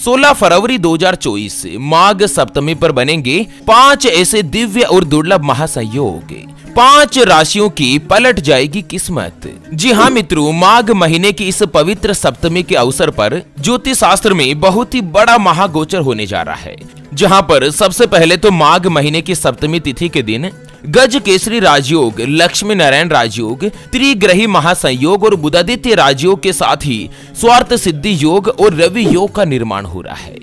16 फरवरी 2024 से माघ सप्तमी पर बनेंगे 5 ऐसे दिव्य और दुर्लभ महासंयोग। 5 राशियों की पलट जाएगी किस्मत। जी हाँ मित्रों, माघ महीने की इस पवित्र सप्तमी के अवसर पर ज्योतिष शास्त्र में बहुत ही बड़ा महागोचर होने जा रहा है, जहाँ पर सबसे पहले तो माघ महीने की सप्तमी तिथि के दिन गज केसरी राजयोग, लक्ष्मी नारायण राजयोग, त्रिग्रही महासंयोग और बुधादित्य राजयोग के साथ ही स्वार्थ सिद्धि योग और रवि योग का निर्माण हो रहा है।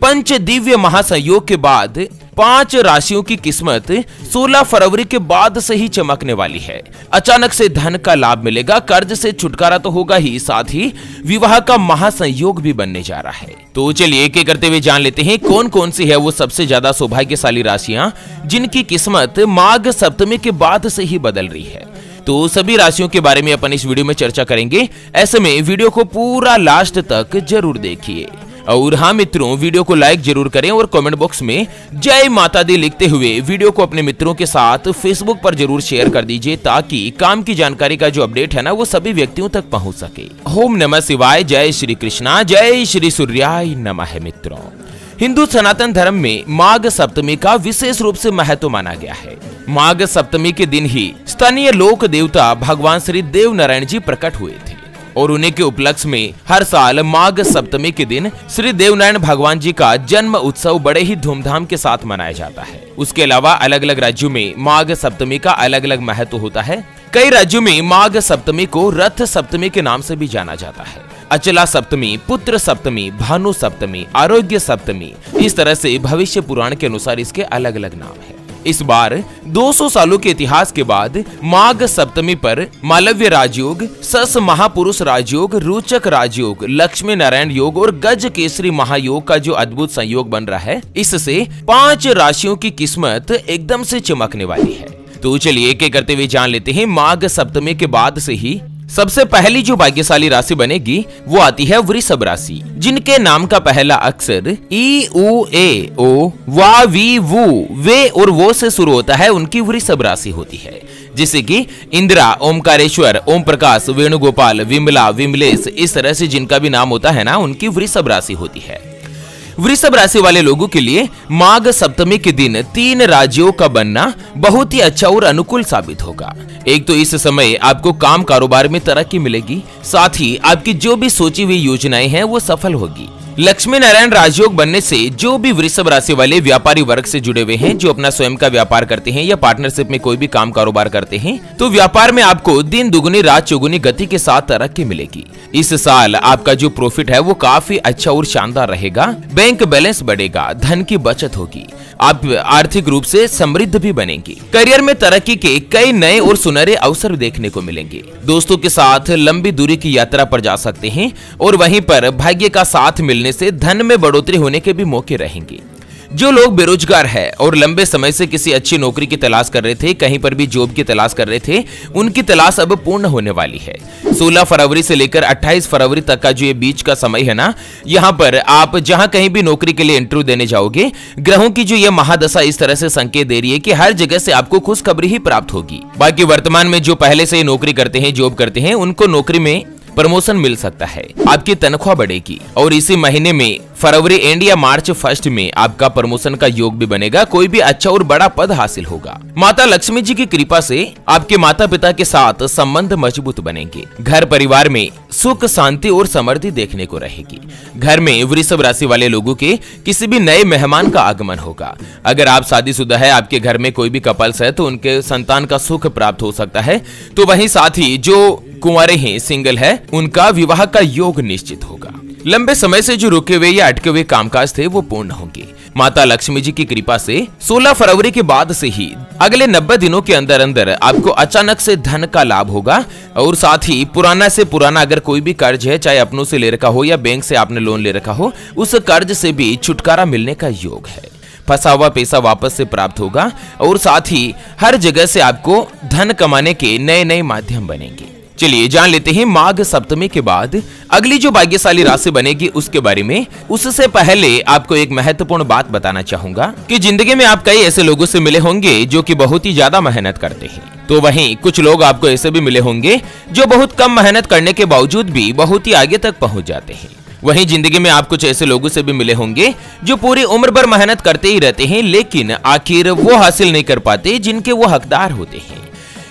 पंच दिव्य महासंयोग के बाद 5 राशियों की किस्मत 16 फरवरी के बाद से ही चमकने वाली है। अचानक से धन का लाभ मिलेगा, कर्ज से छुटकारा तो होगा ही, साथ ही विवाह का महासंयोग भी बनने जा रहा है। तो चलिए एक एक करते हुए जान लेते हैं कौन कौन सी है वो सबसे ज्यादा सौभाग्यशाली राशियां जिनकी किस्मत माघ सप्तमी के बाद से ही बदल रही है। तो सभी राशियों के बारे में अपन इस वीडियो में चर्चा करेंगे, ऐसे में वीडियो को पूरा लास्ट तक जरूर देखिए। और हाँ मित्रों, वीडियो को लाइक जरूर करें और कमेंट बॉक्स में जय माता दी लिखते हुए वीडियो को अपने मित्रों के साथ फेसबुक पर जरूर शेयर कर दीजिए, ताकि काम की जानकारी का जो अपडेट है ना वो सभी व्यक्तियों तक पहुंच सके। ओम नमः शिवाय, जय श्री कृष्णा, जय श्री सूर्याय नमः। मित्रों, हिंदू सनातन धर्म में माघ सप्तमी का विशेष रूप से महत्व माना गया है। माघ सप्तमी के दिन ही स्थानीय लोक देवता भगवान श्री देव नारायण जी प्रकट हुए थे और उन्हीं के उपलक्ष्य में हर साल माघ सप्तमी के दिन श्री देवनारायण भगवान जी का जन्म उत्सव बड़े ही धूमधाम के साथ मनाया जाता है। उसके अलावा अलग अलग राज्यों में माघ सप्तमी का अलग अलग महत्व होता है। कई राज्यों में माघ सप्तमी को रथ सप्तमी के नाम से भी जाना जाता है। अचला सप्तमी, पुत्र सप्तमी, भानु सप्तमी, आरोग्य सप्तमी, इस तरह से भविष्य पुराण के अनुसार इसके अलग अलग नाम है। इस बार 200 सालों के इतिहास के बाद माघ सप्तमी पर मालव्य राजयोग, सस महापुरुष राजयोग, रोचक राजयोग, लक्ष्मी नारायण योग और गज केसरी महायोग का जो अद्भुत संयोग बन रहा है, इससे 5 राशियों की किस्मत एकदम से चमकने वाली है। तो चलिए एक एक करते हुए जान लेते हैं माघ सप्तमी के बाद से ही सबसे पहली जो भाग्यशाली राशि बनेगी वो आती है वृषभ राशि, जिनके नाम का पहला अक्षर ई उ ए ओ वा वी वु वे और वो से शुरू होता है, उनकी वृषभ राशि होती है। जैसे कि इंदिरा, ओमकारेश्वर, ओम प्रकाश, वेणुगोपाल, विमला, विमलेश, इस तरह से जिनका भी नाम होता है ना, उनकी वृषभ राशि होती है। वृषभ राशि वाले लोगों के लिए माघ सप्तमी के दिन 3 राज्यों का बनना बहुत ही अच्छा और अनुकूल साबित होगा। एक तो इस समय आपको काम कारोबार में तरक्की मिलेगी, साथ ही आपकी जो भी सोची हुई योजनाएं हैं वो सफल होगी। लक्ष्मी नारायण राजयोग बनने से जो भी वृषभ राशि वाले व्यापारी वर्ग से जुड़े हुए हैं, जो अपना स्वयं का व्यापार करते हैं या पार्टनरशिप में कोई भी काम कारोबार करते हैं, तो व्यापार में आपको दिन दुगुनी रात चौगुनी गति के साथ तरक्की मिलेगी। इस साल आपका जो प्रॉफिट है वो काफी अच्छा और शानदार रहेगा। बैंक बैलेंस बढ़ेगा, धन की बचत होगी, आप आर्थिक रूप से समृद्ध भी बनेंगे। करियर में तरक्की के कई नए और सुनहरे अवसर देखने को मिलेंगे। दोस्तों के साथ लंबी दूरी की यात्रा पर जा सकते हैं और वहीं पर भाग्य का साथ मिलने से धन में बढ़ोतरी होने के भी मौके रहेंगे। जो लोग बेरोजगार है और लंबे समय से किसी अच्छी नौकरी की तलाश कर रहे थे, कहीं पर भी जॉब की तलाश कर रहे थे, उनकी तलाश अब पूर्ण होने वाली है। 16 फरवरी से लेकर 28 फरवरी तक का जो ये बीच का समय है ना, यहाँ पर आप जहाँ कहीं भी नौकरी के लिए इंटरव्यू देने जाओगे, ग्रहों की जो ये महादशा इस तरह से संकेत दे रही है कि हर जगह से आपको खुशखबरी ही प्राप्त होगी। बाकी वर्तमान में जो पहले से नौकरी करते हैं, जॉब करते हैं, उनको नौकरी में प्रमोशन मिल सकता है, आपकी तनख्वाह बढ़ेगी और इसी महीने में फरवरी एंड या मार्च फर्स्ट में आपका प्रमोशन का योग भी बनेगा, कोई भी अच्छा और बड़ा पद हासिल होगा। माता लक्ष्मी जी की कृपा से आपके माता पिता के साथ संबंध मजबूत बनेंगे। घर परिवार में सुख, शांति और समृद्धि देखने को रहेगी। घर में वृषभ राशि वाले लोगों के किसी भी नए मेहमान का आगमन होगा। अगर आप शादीशुदा है, आपके घर में कोई भी कपल्स है, तो उनके संतान का सुख प्राप्त हो सकता है। तो वहीं साथ ही जो कुंवारे हैं, सिंगल है, उनका विवाह का योग निश्चित होगा। लंबे समय से जो रुके हुए या अटके हुए कामकाज थे वो पूर्ण होंगे। माता लक्ष्मी जी की कृपा से 16 फरवरी के बाद से ही अगले 90 दिनों के अंदर अंदर आपको अचानक से धन का लाभ होगा और साथ ही पुराना से पुराना अगर कोई भी कर्ज है, चाहे अपनों से ले रखा हो या बैंक से आपने लोन ले रखा हो, उस कर्ज से भी छुटकारा मिलने का योग है। फंसा हुआ पैसा वापस से प्राप्त होगा और साथ ही हर जगह से आपको धन कमाने के नए नए माध्यम बनेंगे। चलिए जान लेते हैं माघ सप्तमी के बाद अगली जो भाग्यशाली राशि बनेगी उसके बारे में। उससे पहले आपको एक महत्वपूर्ण बात बताना चाहूंगा कि जिंदगी में आप कई ऐसे लोगों से मिले होंगे जो कि बहुत ही ज्यादा मेहनत करते हैं, तो वहीं कुछ लोग आपको ऐसे भी मिले होंगे जो बहुत कम मेहनत करने के बावजूद भी बहुत ही आगे तक पहुंच जाते हैं। वहीं जिंदगी में आप कुछ ऐसे लोगों से भी मिले होंगे जो पूरी उम्र भर मेहनत करते ही रहते हैं, लेकिन आखिर वो हासिल नहीं कर पाते जिनके वो हकदार होते हैं,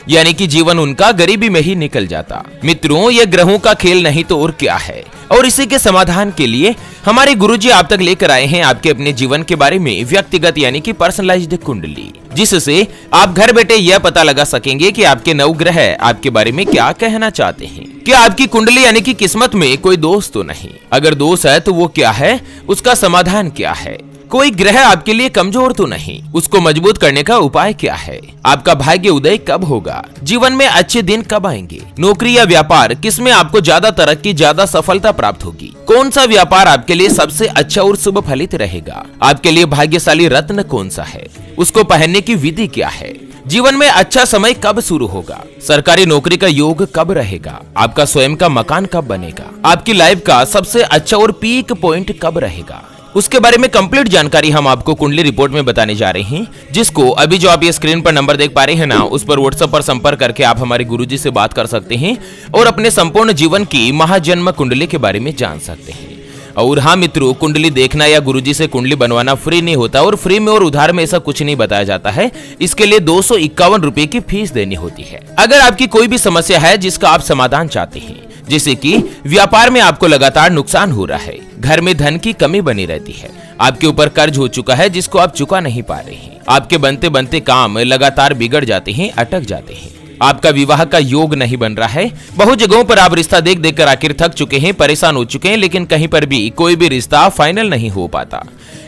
यानी कि जीवन उनका गरीबी में ही निकल जाता। मित्रों, ये ग्रहों का खेल नहीं तो और क्या है, और इसी के समाधान के लिए हमारे गुरुजी आप तक लेकर आए हैं आपके अपने जीवन के बारे में व्यक्तिगत यानी कि पर्सनलाइज्ड कुंडली, जिससे आप घर बैठे यह पता लगा सकेंगे कि आपके नवग्रह आपके बारे में क्या कहना चाहते हैं। क्या आपकी कुंडली यानी कि किस्मत में कोई दोष तो नहीं? अगर दोष है तो वो क्या है, उसका समाधान क्या है? कोई ग्रह आपके लिए कमजोर तो नहीं, उसको मजबूत करने का उपाय क्या है? आपका भाग्य उदय कब होगा? जीवन में अच्छे दिन कब आएंगे? नौकरी या व्यापार, किसमें आपको ज्यादा तरक्की, ज्यादा सफलता प्राप्त होगी? कौन सा व्यापार आपके लिए सबसे अच्छा और शुभ फलित रहेगा? आपके लिए भाग्यशाली रत्न कौन सा है? उसको पहनने की विधि क्या है? जीवन में अच्छा समय कब शुरू होगा? सरकारी नौकरी का योग कब रहेगा? आपका स्वयं का मकान कब बनेगा? आपकी लाइफ का सबसे अच्छा और पीक पॉइंट कब रहेगा? उसके बारे में कंप्लीट जानकारी हम आपको कुंडली रिपोर्ट में बताने जा रहे हैं, जिसको अभी जो आप ये स्क्रीन पर नंबर देख पा रहे हैं ना, उस पर व्हाट्सएप पर संपर्क करके आप हमारे गुरुजी से बात कर सकते हैं और अपने संपूर्ण जीवन की महाजन्म कुंडली के बारे में जान सकते हैं। और हाँ मित्रों, कुंडली देखना या गुरुजी से कुंडली बनवाना फ्री नहीं होता, और फ्री में और उधार में ऐसा कुछ नहीं बताया जाता है। इसके लिए 251 रुपए की फीस देनी होती है। अगर आपकी कोई भी समस्या है जिसका आप समाधान चाहते हैं, जैसे कि व्यापार में आपको लगातार नुकसान हो रहा है, घर में धन की कमी बनी रहती है, आपके ऊपर कर्ज हो चुका है जिसको आप चुका नहीं पा रहे हैं, आपके बनते बनते काम लगातार बिगड़ जाते हैं, अटक जाते हैं, आपका विवाह का योग नहीं बन रहा है, बहुत जगहों पर आप रिश्ता देख देख कर आखिर थक चुके हैं, परेशान हो चुके हैं, लेकिन कहीं पर भी कोई भी रिश्ता फाइनल नहीं हो पाता,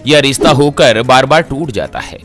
यह रिश्ता होकर बार बार टूट जाता है,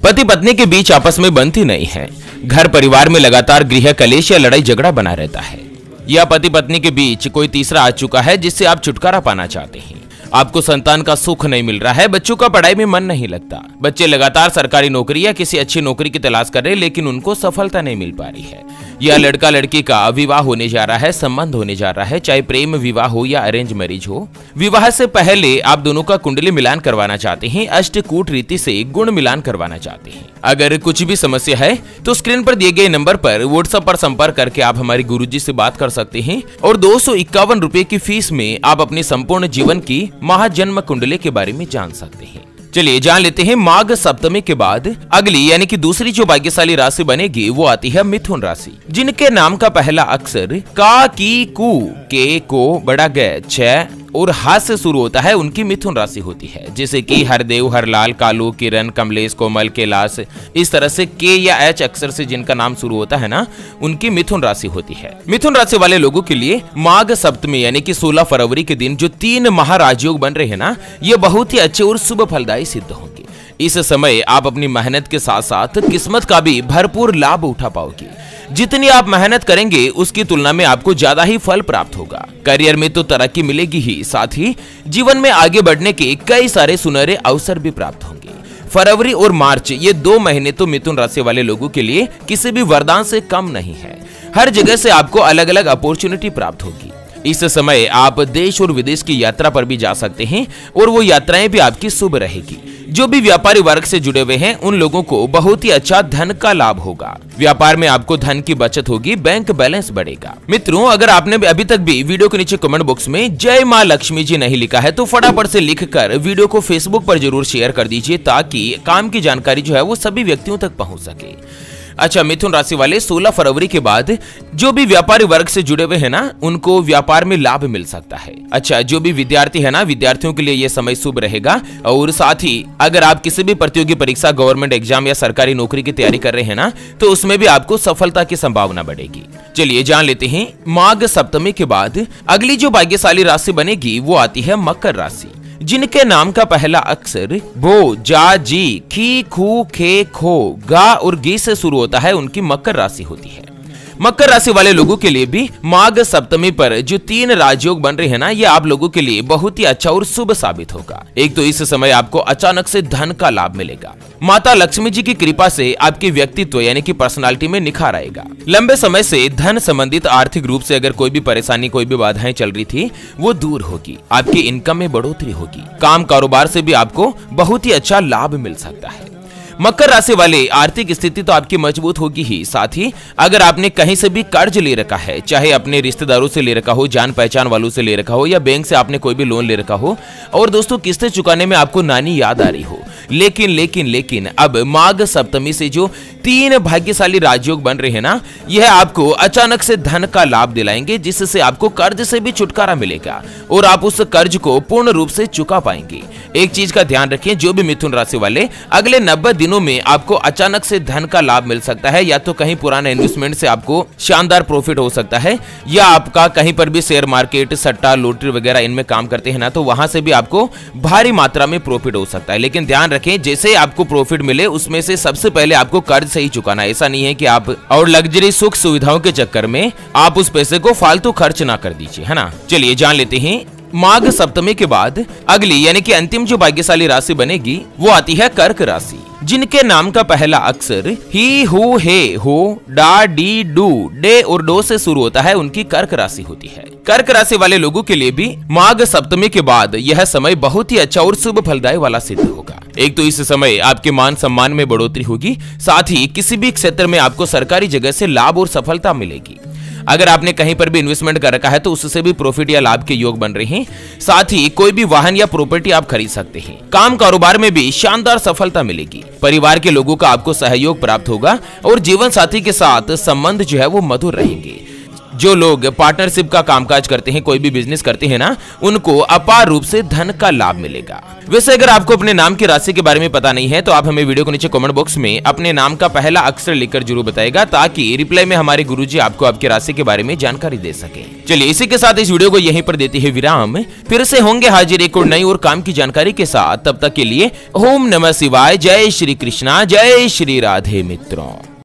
पति पत्नी के बीच आपस में बनती नहीं है, घर परिवार में लगातार गृह कलेश या लड़ाई झगड़ा बना रहता है, या पति पत्नी के बीच कोई तीसरा आ चुका है जिससे आप छुटकारा पाना चाहते हैं, आपको संतान का सुख नहीं मिल रहा है, बच्चों का पढ़ाई में मन नहीं लगता, बच्चे लगातार सरकारी नौकरी या किसी अच्छी नौकरी की तलाश कर रहे हैं लेकिन उनको सफलता नहीं मिल पा रही है, या लड़का लड़की का विवाह होने जा रहा है, संबंध होने जा रहा है, चाहे प्रेम विवाह हो या अरेंज मैरिज हो। विवाह से पहले आप दोनों का कुंडली मिलान करवाना चाहते हैं, अष्टकूट रीति से गुण मिलान करवाना चाहते हैं। अगर कुछ भी समस्या है तो स्क्रीन पर दिए गए नंबर पर व्हाट्सएप पर संपर्क करके आप हमारे गुरुजी से बात कर सकते हैं, और 251 रुपए की फीस में आप अपने संपूर्ण जीवन की महाजन्म कुंडली के बारे में जान सकते हैं। चलिए जान लेते हैं माघ सप्तमी के बाद अगली यानी कि दूसरी जो भाग्यशाली राशि बनेगी वो आती है मिथुन राशि, जिनके नाम का पहला अक्षर का, की, कु, के, को, बड़ा ग, छ और हाथ से शुरू होता है, उनकी मिथुन राशि होती है, जैसे कि हरदेव, हरलाल, कालू, किरण, कमलेश, कोमल, कैलाश, इस तरह से के या एच अक्षर से जिनका नाम शुरू होता है ना, उनकी मिथुन राशि होती है। मिथुन राशि वाले लोगों के लिए माघ सप्तमी यानी कि 16 फरवरी के दिन जो 3 महाराजयोग बन रहे हैं ना, ये बहुत ही अच्छे और शुभ फलदायी सिद्ध होंगे। इस समय आप अपनी मेहनत के साथ साथ किस्मत का भी भरपूर लाभ उठा पाओगे। जितनी आप मेहनत करेंगे उसकी तुलना में आपको ज्यादा ही फल प्राप्त होगा। करियर में तो तरक्की मिलेगी ही, साथ ही जीवन में आगे बढ़ने के कई सारे सुनहरे अवसर भी प्राप्त होंगे। फरवरी और मार्च ये 2 महीने तो मिथुन राशि वाले लोगों के लिए किसी भी वरदान से कम नहीं है। हर जगह से आपको अलग अलग अपॉर्चुनिटी प्राप्त होगी। इस समय आप देश और विदेश की यात्रा पर भी जा सकते हैं और वो यात्राएं भी आपकी शुभ रहेगी। जो भी व्यापारी वर्ग से जुड़े हुए हैं उन लोगों को बहुत ही अच्छा धन का लाभ होगा। व्यापार में आपको धन की बचत होगी, बैंक बैलेंस बढ़ेगा। मित्रों, अगर आपने अभी तक भी वीडियो के नीचे कमेंट बॉक्स में जय मां लक्ष्मी जी नहीं लिखा है तो फटाफट से लिखकर वीडियो को फेसबुक पर जरूर शेयर कर दीजिए, ताकि काम की जानकारी जो है वो सभी व्यक्तियों तक पहुंच सके। अच्छा, मिथुन राशि वाले 16 फरवरी के बाद जो भी व्यापारी वर्ग से जुड़े हुए हैं ना, उनको व्यापार में लाभ मिल सकता है। अच्छा, जो भी विद्यार्थी है ना, विद्यार्थियों के लिए यह समय शुभ रहेगा। और साथ ही अगर आप किसी भी प्रतियोगी परीक्षा, गवर्नमेंट एग्जाम या सरकारी नौकरी की तैयारी कर रहे हैं ना, तो उसमें भी आपको सफलता की संभावना बढ़ेगी। चलिए जान लेते हैं माघ सप्तमी के बाद अगली जो भाग्यशाली राशि बनेगी वो आती है मकर राशि, जिनके नाम का पहला अक्षर बो, जा, जी, खी, खू, खे, खो, गा और गी से शुरू होता है, उनकी मकर राशि होती है। मकर राशि वाले लोगों के लिए भी माघ सप्तमी पर जो 3 राजयोग बन रहे हैं ना, ये आप लोगों के लिए बहुत ही अच्छा और शुभ साबित होगा। एक तो इस समय आपको अचानक से धन का लाभ मिलेगा। माता लक्ष्मी जी की कृपा से आपके व्यक्तित्व यानी कि पर्सनालिटी में निखार आएगा। लंबे समय से धन संबंधित आर्थिक रूप से अगर कोई भी परेशानी, कोई भी बाधाएं चल रही थी, वो दूर होगी। आपकी इनकम में बढ़ोतरी होगी। काम कारोबार से भी आपको बहुत ही अच्छा लाभ मिल सकता है। मकर राशि वाले आर्थिक स्थिति तो आपकी मजबूत होगी ही, साथ ही अगर आपने कहीं से भी कर्ज ले रखा है, चाहे अपने रिश्तेदारों से ले रखा हो, जान पहचान वालों से ले रखा हो, या बैंक से आपने कोई भी लोन ले रखा हो, और दोस्तों किस्तें चुकाने में आपको नानी याद आ रही हो, लेकिन अब माघ सप्तमी से जो 3 भाग्यशाली राजयोग बन रहे हैं ना, यह आपको अचानक से धन का लाभ दिलाएंगे, जिससे आपको कर्ज से भी छुटकारा मिलेगा और आप उस कर्ज को पूर्ण रूप से चुका पाएंगे। एक चीज का ध्यान रखें, जो भी मिथुन राशि वाले अगले 90 दिनों में आपको अचानक से धन का लाभ मिल सकता है, या तो कहीं पुराने इन्वेस्टमेंट से आपको शानदार प्रॉफिट हो सकता है, या आपका कहीं पर भी शेयर मार्केट, सट्टा, लॉटरी वगैरह इनमें काम करते हैं ना, तो वहां से भी आपको भारी मात्रा में प्रॉफिट हो सकता है। लेकिन ध्यान रखें, जैसे आपको प्रॉफिट मिले उसमें से सबसे पहले आपको कर्ज से ही चुकाना। ऐसा नहीं है कि आप और लग्जरी सुख सुविधाओं के चक्कर में आप उस पैसे को फालतू खर्च ना कर दीजिए, है ना। चलिए जान लेते हैं माघ सप्तमी के बाद अगली यानी कि अंतिम जो भाग्यशाली राशि बनेगी वो आती है कर्क राशि, जिनके नाम का पहला अक्षर ही, हु, हे, हो, डा, डी, डू, डे और डो से शुरू होता है, उनकी कर्क राशि होती है। कर्क राशि वाले लोगों के लिए भी माघ सप्तमी के बाद यह समय बहुत ही अच्छा और शुभ फलदायी वाला सिद्ध होगा। एक तो इस समय आपके मान सम्मान में बढ़ोतरी होगी, साथ ही किसी भी क्षेत्र में आपको सरकारी जगह से लाभ और सफलता मिलेगी। अगर आपने कहीं पर भी इन्वेस्टमेंट कर रखा है तो उससे भी प्रॉफिट या लाभ के योग बन रहे हैं, साथ ही कोई भी वाहन या प्रॉपर्टी आप खरीद सकते हैं। काम कारोबार में भी शानदार सफलता मिलेगी। परिवार के लोगों का आपको सहयोग प्राप्त होगा और जीवन साथी के साथ संबंध जो है वो मधुर रहेंगे। जो लोग पार्टनरशिप का कामकाज करते हैं, कोई भी बिजनेस करते हैं ना, उनको अपार रूप से धन का लाभ मिलेगा। वैसे अगर आपको अपने नाम की राशि के बारे में पता नहीं है तो आप हमें वीडियो को नीचे कमेंट बॉक्स में अपने नाम का पहला अक्षर लिखकर जरूर बताएगा, ताकि रिप्लाई में हमारे गुरुजी आपको आपकी राशि के बारे में जानकारी दे सके। चलिए इसी के साथ इस वीडियो को यहीं पर देते हैं विराम, फिर से होंगे हाजिर एक और नई और काम की जानकारी के साथ। तब तक के लिए ओम नमः शिवाय, जय श्री कृष्णा, जय श्री राधे मित्रों।